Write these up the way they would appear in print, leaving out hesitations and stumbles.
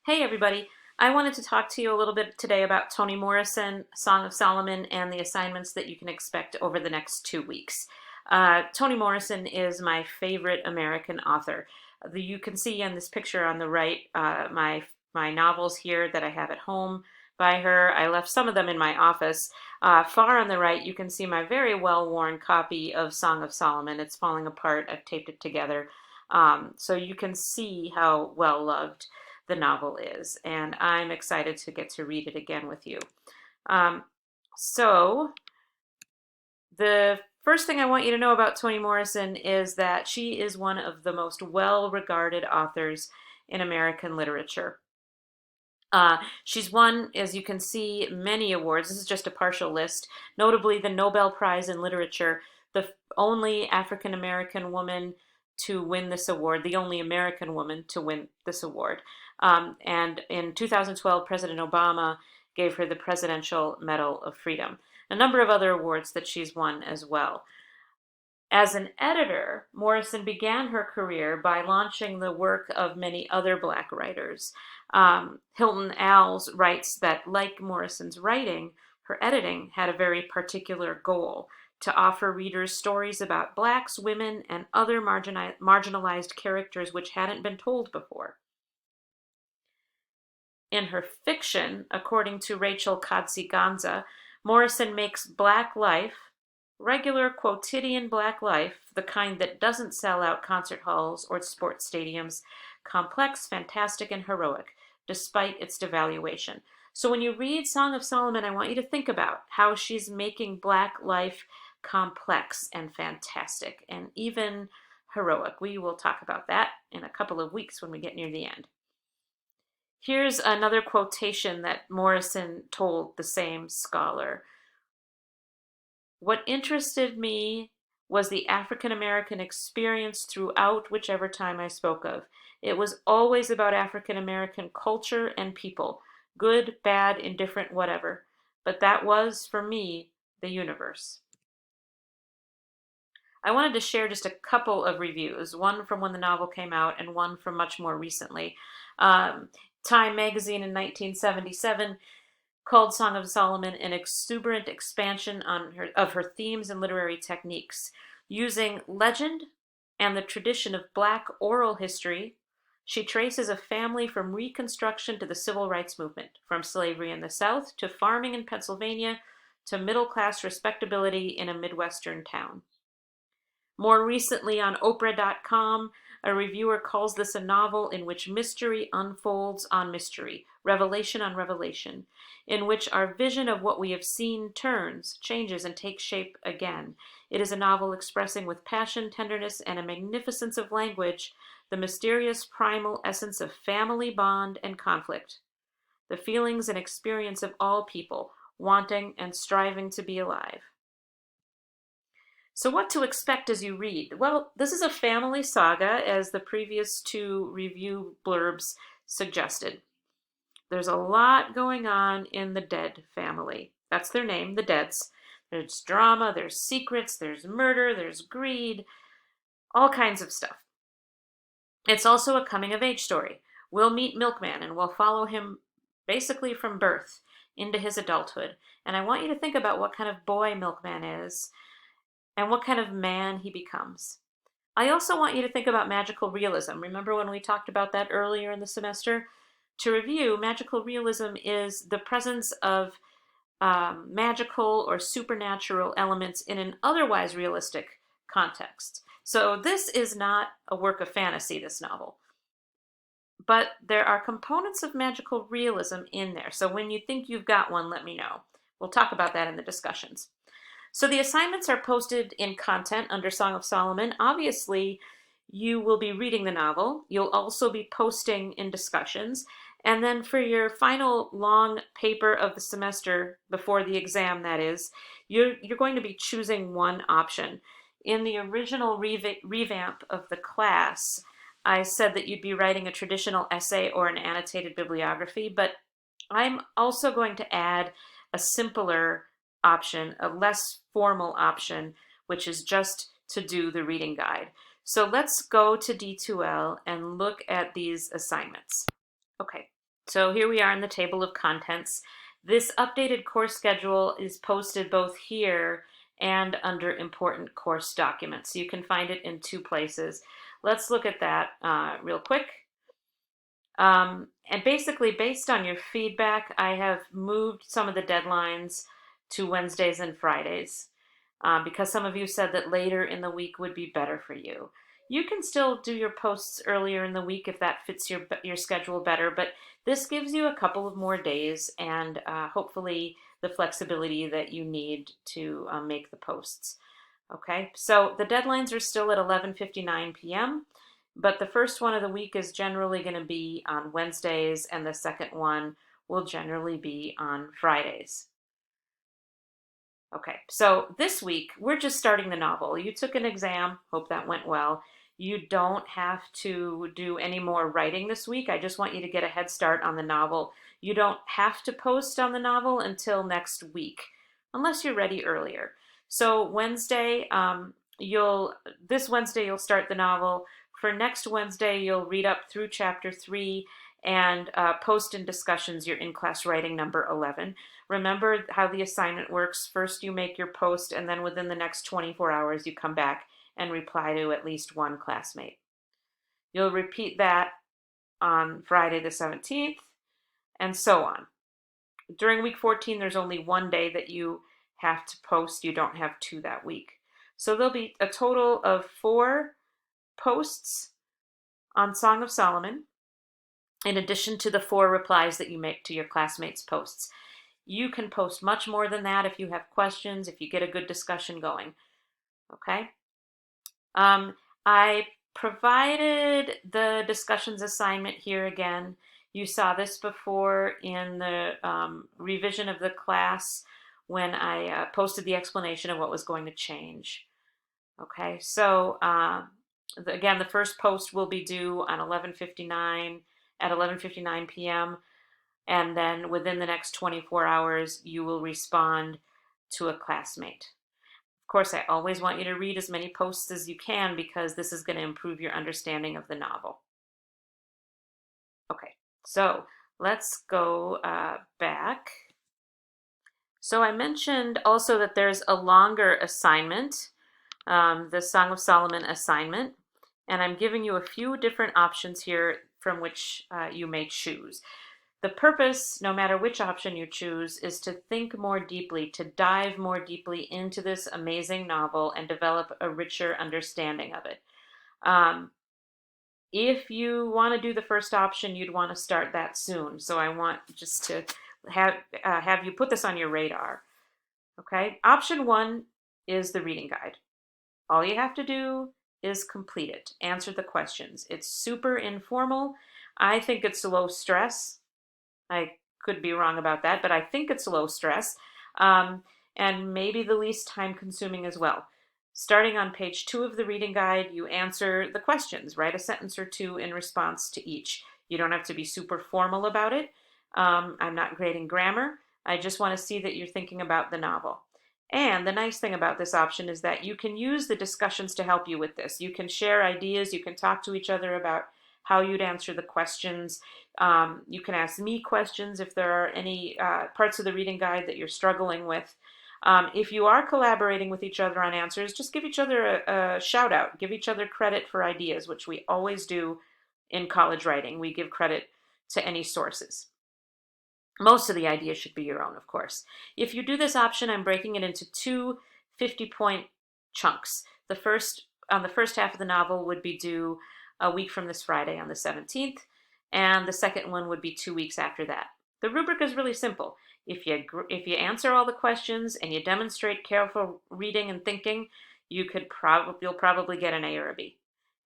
Hey everybody, I wanted to talk to you a little bit today about Toni Morrison, Song of Solomon, and the assignments that you can expect over the next 2 weeks. Toni Morrison is my favorite American author. You can see in this picture on the right my novels here that I have at home by her. I left some of them in my office. Far on the right, you can see my very well-worn copy of Song of Solomon. It's falling apart. I've taped it together. So you can see how well loved the novel is, and I'm excited to get to read it again with you. Um, so the first thing I want you to know about Toni Morrison is that she is one of the most well-regarded authors in American literature. She's won, as you can see, many awards. This is just a partial list. Notably, the Nobel Prize in Literature, the only African American woman to win this award, the only American woman to win this award. And in 2012, President Obama gave her the Presidential Medal of Freedom. A number of other awards that she's won as well. As an editor, Morrison began her career by launching the work of many other Black writers. Hilton Als writes that, like Morrison's writing, her editing had a very particular goal: to offer readers stories about Blacks, women, and other marginalized characters which hadn't been told before. In her fiction, according to Rachel Kadziganza, Morrison makes Black life, regular quotidian Black life, the kind that doesn't sell out concert halls or sports stadiums, complex, fantastic, and heroic, despite its devaluation. So when you read Song of Solomon, I want you to think about how she's making Black life complex and fantastic and even heroic. We will talk about that in a couple of weeks when we get near the end. Here's another quotation that Morrison told the same scholar. What interested me was the African American experience throughout whichever time I spoke of. It was always about African American culture and people, good, bad, indifferent, whatever. But that was, for me, the universe. I wanted to share just a couple of reviews, one from when the novel came out and one from much more recently. Time magazine in 1977 called Song of Solomon an exuberant expansion of her themes and literary techniques. Using legend and the tradition of Black oral history, she traces a family from Reconstruction to the Civil Rights Movement, from slavery in the South to farming in Pennsylvania to middle-class respectability in a Midwestern town. More recently on Oprah.com, a reviewer calls this a novel in which mystery unfolds on mystery, revelation on revelation, in which our vision of what we have seen turns, changes, and takes shape again. It is a novel expressing with passion, tenderness, and a magnificence of language the mysterious primal essence of family bond and conflict, the feelings and experience of all people, wanting and striving to be alive. So what to expect as you read? Well, this is a family saga, as the previous two review blurbs suggested. There's a lot going on in the Dead family. That's their name, the Deads. There's drama, there's secrets, there's murder, there's greed, all kinds of stuff. It's also a coming-of-age story. We'll meet Milkman, and we'll follow him basically from birth into his adulthood. And I want you to think about what kind of boy Milkman is and what kind of man he becomes. I also want you to think about magical realism. Remember when we talked about that earlier in the semester? To review, magical realism is the presence of magical or supernatural elements in an otherwise realistic context. So this is not a work of fantasy, this novel. But there are components of magical realism in there. So when you think you've got one, let me know. We'll talk about that in the discussions. So the assignments are posted in content under Song of Solomon. Obviously, you will be reading the novel. You'll also be posting in discussions. And then for your final long paper of the semester, before the exam that is, you're going to be choosing one option. In the original revamp of the class, I said that you'd be writing a traditional essay or an annotated bibliography, but I'm also going to add a simpler option, a less formal option, which is just to do the reading guide. So let's go to D2L and look at these assignments. Okay, So here we are in the table of contents. This updated course schedule is posted both here and under important course documents. So you can find it in two places. Let's look at that real quick. And basically, based on your feedback, I have moved some of the deadlines to Wednesdays and Fridays because some of you said that later in the week would be better for you. You can still do your posts earlier in the week if that fits your schedule better, but this gives you a couple of more days and hopefully the flexibility that you need to make the posts. Okay, so the deadlines are still at 11:59 p.m., but the first one of the week is generally going to be on Wednesdays, and the second one will generally be on Fridays. Okay, so this week we're just starting the novel. You took an exam, hope that went well. You don't have to do any more writing this week. I just want you to get a head start on the novel. You don't have to post on the novel until next week, unless you're ready earlier. So this Wednesday you'll start the novel. For next Wednesday, you'll read up through chapter 3 and post in discussions your in-class writing number 11. Remember how the assignment works. First you make your post, and then within the next 24 hours you come back and reply to at least one classmate. You'll repeat that on Friday the 17th, and so on. During week 14, there's only one day that you have to post. You don't have two that week. So there'll be a total of 4 posts on Song of Solomon, in addition to the 4 replies that you make to your classmates' posts. You can post much more than that if you have questions, if you get a good discussion going. Okay? I provided the discussions assignment here again. You saw this before in the revision of the class when I posted the explanation of what was going to change. Okay, so again, the first post will be due on 11:59 at 11:59 p.m. And then within the next 24 hours, you will respond to a classmate. Of course, I always want you to read as many posts as you can because this is going to improve your understanding of the novel. Okay, so let's go back. So I mentioned also that there's a longer assignment, the Song of Solomon assignment, and I'm giving you a few different options here from which you may choose. The purpose, no matter which option you choose, is to think more deeply, to dive more deeply into this amazing novel and develop a richer understanding of it. If you want to do the first option, you'd want to start that soon. So I want just to have you put this on your radar. Okay, option 1 is the reading guide. All you have to do is complete it, answer the questions. It's super informal. I think it's low stress. I could be wrong about that, but I think it's low stress and maybe the least time consuming as well. Starting on page 2 of the reading guide, you answer the questions, write a sentence or two in response to each. You don't have to be super formal about it. I'm not grading grammar. I just want to see that you're thinking about the novel. And the nice thing about this option is that you can use the discussions to help you with this. You can share ideas, you can talk to each other about how you'd answer the questions. You can ask me questions if there are any parts of the reading guide that you're struggling with. If you are collaborating with each other on answers, just give each other a shout out. Give each other credit for ideas, which we always do in college writing. We give credit to any sources. Most of the ideas should be your own, of course. If you do this option, I'm breaking it into 2 50-point chunks. The first half of the novel would be due a week from this Friday on the 17th, and the second one would be 2 weeks after that. The rubric is really simple. If you answer all the questions and you demonstrate careful reading and thinking, you'll probably get an A or a B.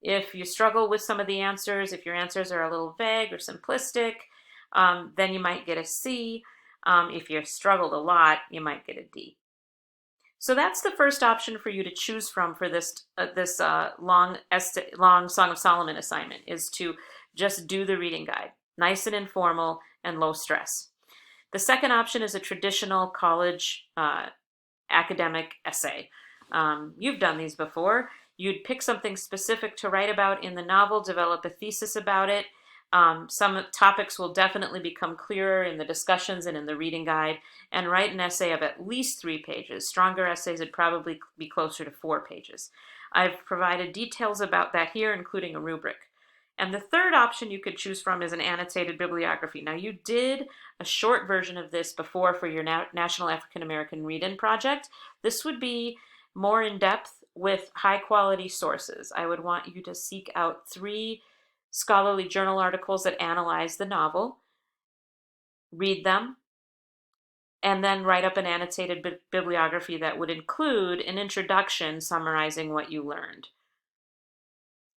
If you struggle with some of the answers, if your answers are a little vague or simplistic, then you might get a C. If you struggled a lot, you might get a D. So that's the first option for you to choose from for this long Song of Solomon assignment, is to just do the reading guide, nice and informal and low stress. The second option is a traditional college academic essay. You've done these before. You'd pick something specific to write about in the novel, develop a thesis about it, Some topics will definitely become clearer in the discussions and in the reading guide, and write an essay of at least 3 pages. Stronger essays would probably be closer to 4 pages. I've provided details about that here, including a rubric. And the third option you could choose from is an annotated bibliography. Now, you did a short version of this before for your National African American Read-In project. This would be more in depth with high quality sources. I would want you to seek out 3 scholarly journal articles that analyze the novel, read them, and then write up an annotated bibliography that would include an introduction summarizing what you learned.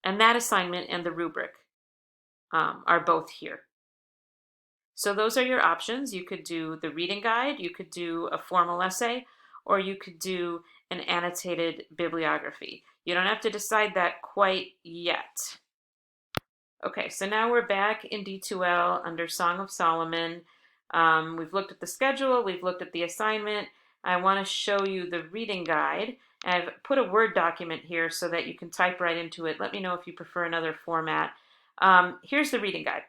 And that assignment and the rubric are both here. So those are your options. You could do the reading guide, you could do a formal essay, or you could do an annotated bibliography. You don't have to decide that quite yet. Okay, so now we're back in D2L under Song of Solomon. We've looked at the schedule, we've looked at the assignment. I want to show you the reading guide. I've put a Word document here so that you can type right into it. Let me know if you prefer another format. Here's the reading guide.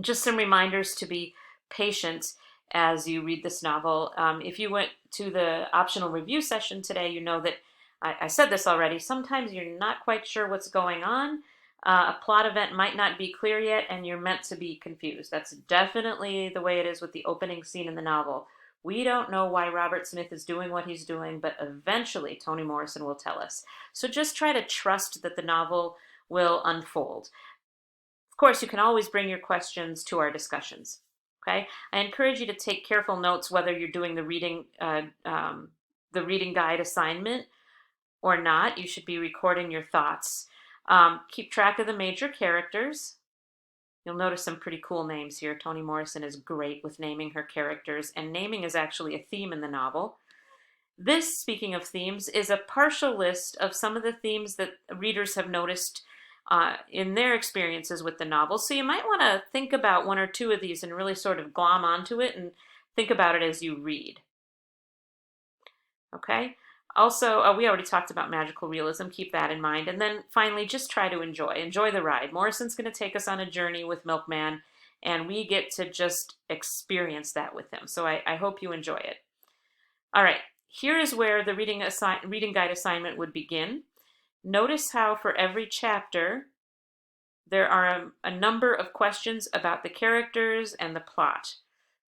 Just some reminders to be patient as you read this novel. If you went to the optional review session today, you know that I said this already. Sometimes you're not quite sure what's going on. A plot event might not be clear yet, and you're meant to be confused. That's definitely the way it is with the opening scene in the novel. We don't know why Robert Smith is doing what he's doing, but eventually Toni Morrison will tell us. So just try to trust that the novel will unfold. Of course, you can always bring your questions to our discussions. Okay? I encourage you to take careful notes whether you're doing the reading guide assignment or not. You should be recording your thoughts. Keep track of the major characters. You'll notice some pretty cool names here. Toni Morrison is great with naming her characters, and naming is actually a theme in the novel. This, speaking of themes, is a partial list of some of the themes that readers have noticed in their experiences with the novel. So you might want to think about 1 or 2 of these and really sort of glom onto it and think about it as you read. Okay? Also, we already talked about magical realism. Keep that in mind. And then finally, just try to enjoy the ride. Morrison's going to take us on a journey with Milkman, and we get to just experience that with him. So I hope you enjoy it. All right, here is where the reading guide assignment would begin. Notice how for every chapter, there are a number of questions about the characters and the plot.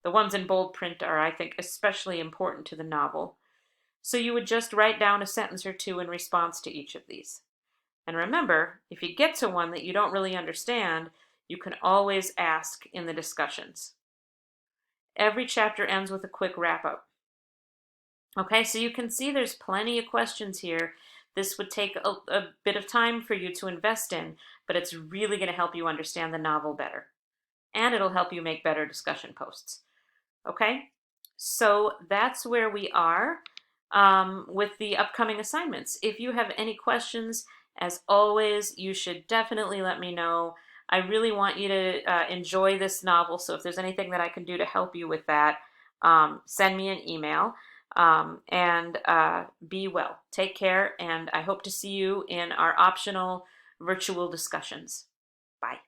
The ones in bold print are, I think, especially important to the novel. So you would just write down a sentence or 2 in response to each of these. And remember, if you get to one that you don't really understand, you can always ask in the discussions. Every chapter ends with a quick wrap-up. Okay, so you can see there's plenty of questions here. This would take a bit of time for you to invest in, but it's really going to help you understand the novel better. And it'll help you make better discussion posts. Okay, so that's where we are with the upcoming assignments. If you have any questions, as always, you should definitely let me know. I really want you to enjoy this novel, so if there's anything that I can do to help you with that, send me an email. And be well. Take care, and I hope to see you in our optional virtual discussions. Bye.